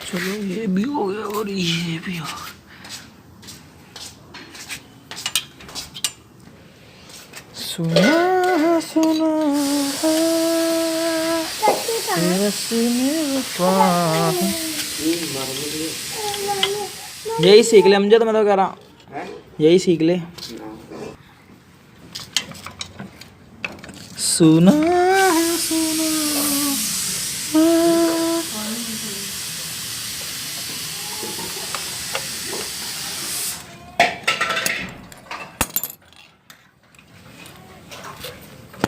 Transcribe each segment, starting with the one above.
चलो ये भी हो गया और ये भी हो गया। सुना सुना यही सीख ले मुझे, तो मैं तो कह रहा यही सीख ले। सुना सुना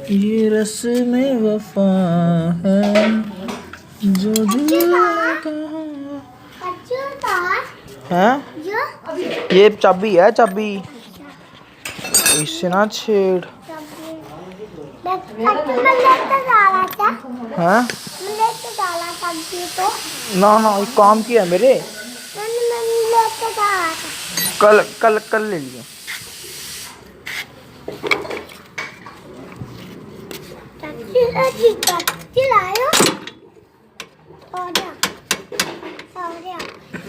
ये रस्म वफा है जो दिल है। ये चाबी है, चाबी इससे ना छेड़। हाँ ना ना एक काम किया मेरे, कल कल कल ले लिया।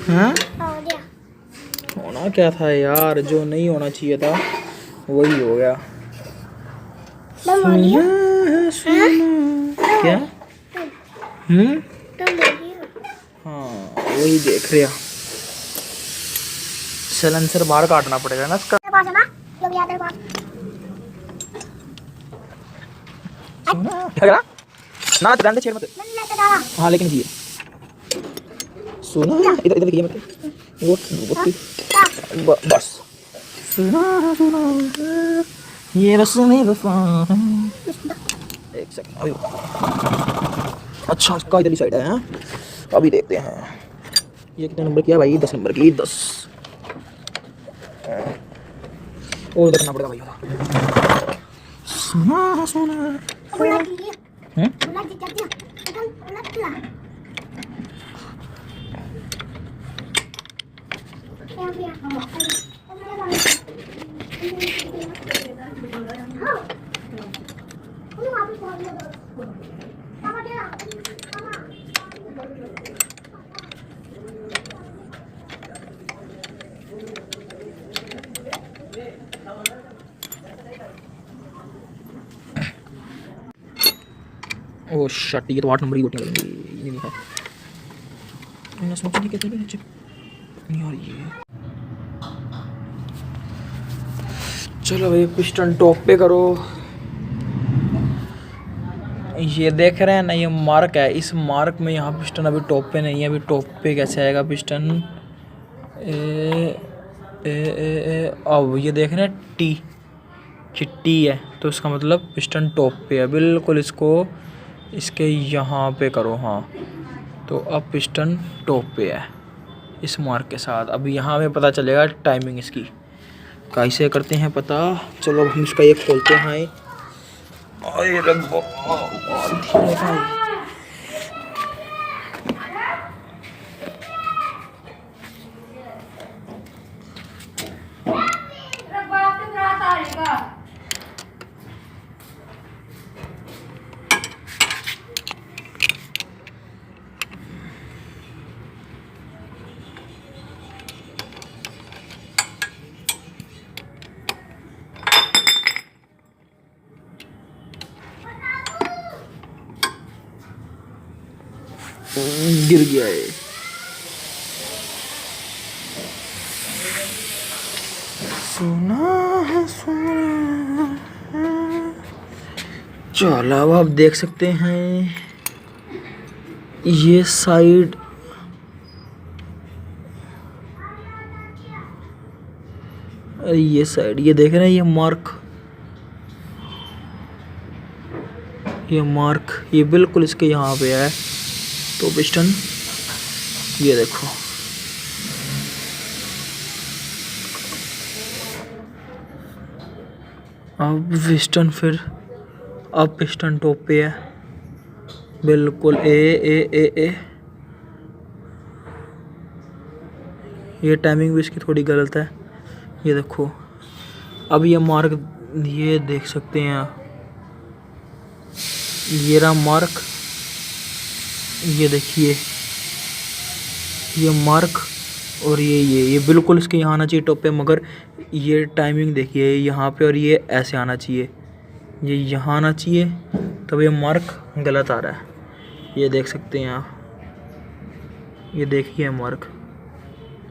हाँ होना क्या था यार, जो नहीं होना चाहिए था वही हो गया। सुना सुना क्या? हाँ वही देख रहे। सलेंसर बाहर काटना पड़ेगा ना इसका। क्या ना गंदे छेड़ मत। हाँ लेकिन ये सुना इधर इधर देखिए मत वो बस। सुना सुना ये रस्म वफा। एक सेकंड अभी। अच्छा इसका इधर ही साइड है। अभी देखते हैं ये कितने नंबर किया भाई। 10 नंबर की 10 और देखना पड़ेगा भाई। सुना सुना ओ शट, ये तो 8 नंबर की गोटियां लगेंगी। ये नहीं है, मैंने सोचा नहीं कहते नीचे नहीं आ रही है। चलो भाई पिस्टन टॉप पे करो। ये देख रहे हैं ना, ये मार्क है, इस मार्क में यहाँ पिस्टन अभी टॉप पे नहीं है। अभी टॉप पे कैसे आएगा पिस्टन? अब ये देख रहे हैं टी चिट्टी है, तो इसका मतलब पिस्टन टॉप पे है बिल्कुल। इसको इसके यहाँ पे करो। हाँ तो अब पिस्टन टॉप पे है इस मार्क के साथ। अब यहाँ हमें पता चलेगा टाइमिंग इसकी कैसे करते हैं पता। चलो हम इसका ये खोलते हैं। गिर गया है। सुना है सुना। चलो अब आप देख सकते हैं ये साइड ये साइड, ये देख रहे हैं ये मार्क ये बिल्कुल इसके यहाँ पे है। तो पिस्टन ये देखो, अब पिस्टन टॉप पे है बिल्कुल। ए ये टाइमिंग भी इसकी थोड़ी गलत है। ये देखो अब ये मार्क, ये देख सकते हैं ये रहा मार्क। ये देखिए ये मार्क और ये बिल्कुल इसके यहाँ आना चाहिए टॉप पे, मगर ये टाइमिंग देखिए यहाँ पे, और ये ऐसे आना चाहिए, ये यहाँ आना चाहिए, तब ये मार्क गलत आ रहा है। ये देख सकते हैं आप, ये देखिए मार्क,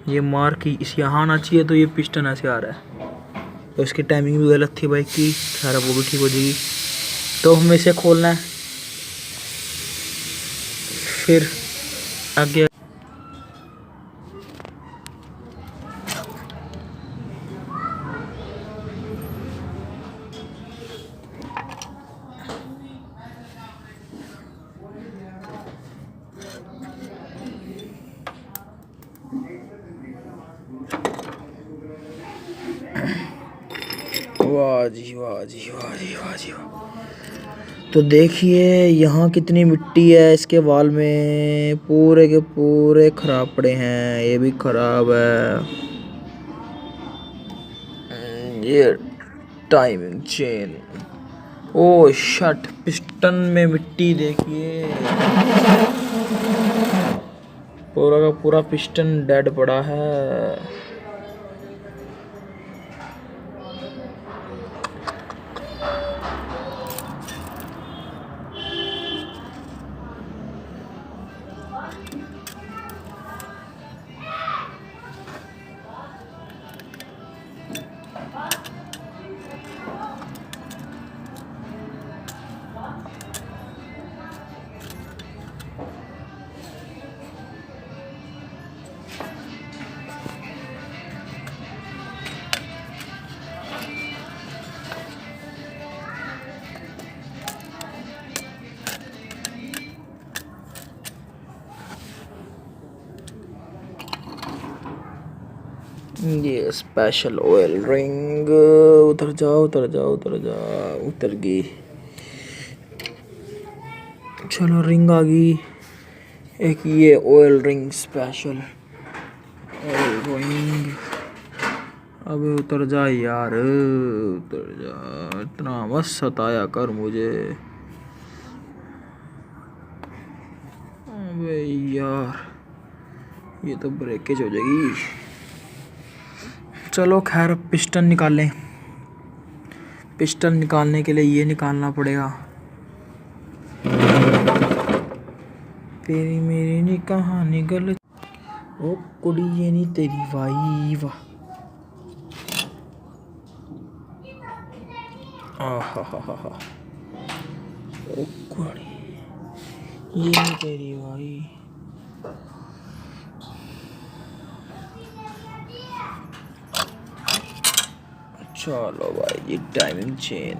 ये मार्क इस यहाँ आना चाहिए, तो ये पिस्टन ऐसे आ रहा है, तो इसकी टाइमिंग भी गलत थी बाइक की। खैर वो भी ठीक हो जाएगी। तो हमें इसे खोलना है, फिर आगे वाह जी वाह जी वाह जी वाह जी वाह। तो देखिए यहाँ कितनी मिट्टी है इसके वाल में, पूरे के पूरे खराब पड़े हैं, ये भी खराब है। ये टाइमिंग चेन, ओ शट, पिस्टन में मिट्टी देखिए, पूरा का पूरा पिस्टन डेड पड़ा है। ये स्पेशल ऑयल रिंग, उतर जाओ उतर जाओ उतर जाओ, उतर गई। चलो रिंग आ गई, एक ये oil ring, special oil ring. अब उतर जा यार, उतर जा, इतना मत सताया कर मुझे। अबे यार ये तो ब्रेकेज हो जाएगी। चलो खैर पिस्टन निकाल लें। पिस्टन निकालने के लिए ये निकालना पड़ेगा। तेरी मेरी नी कहानी गलत, ओ कुड़ी ये नहीं तेरी वाई वाह। आहा हा हा हा, ओ कुड़ी ये नहीं तेरी वाई। चलो भाई ये टाइमिंग चेन,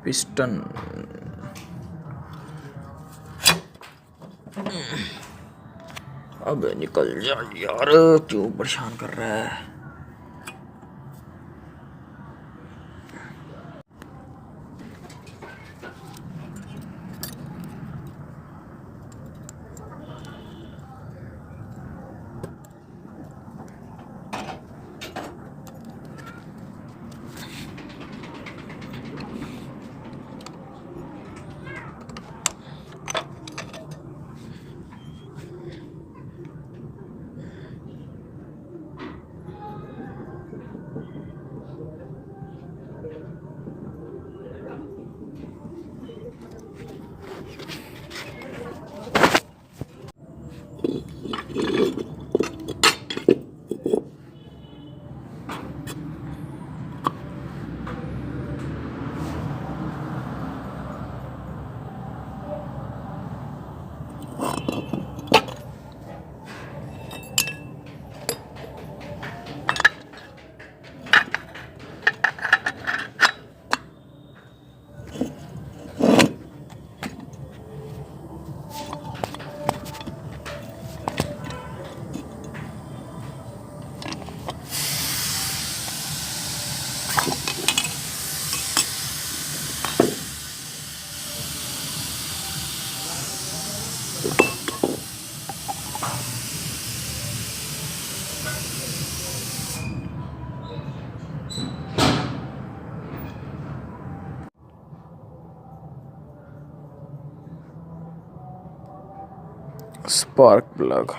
पिस्टन, अब निकल जा यार, क्यों परेशान कर रहा है। Spark plug.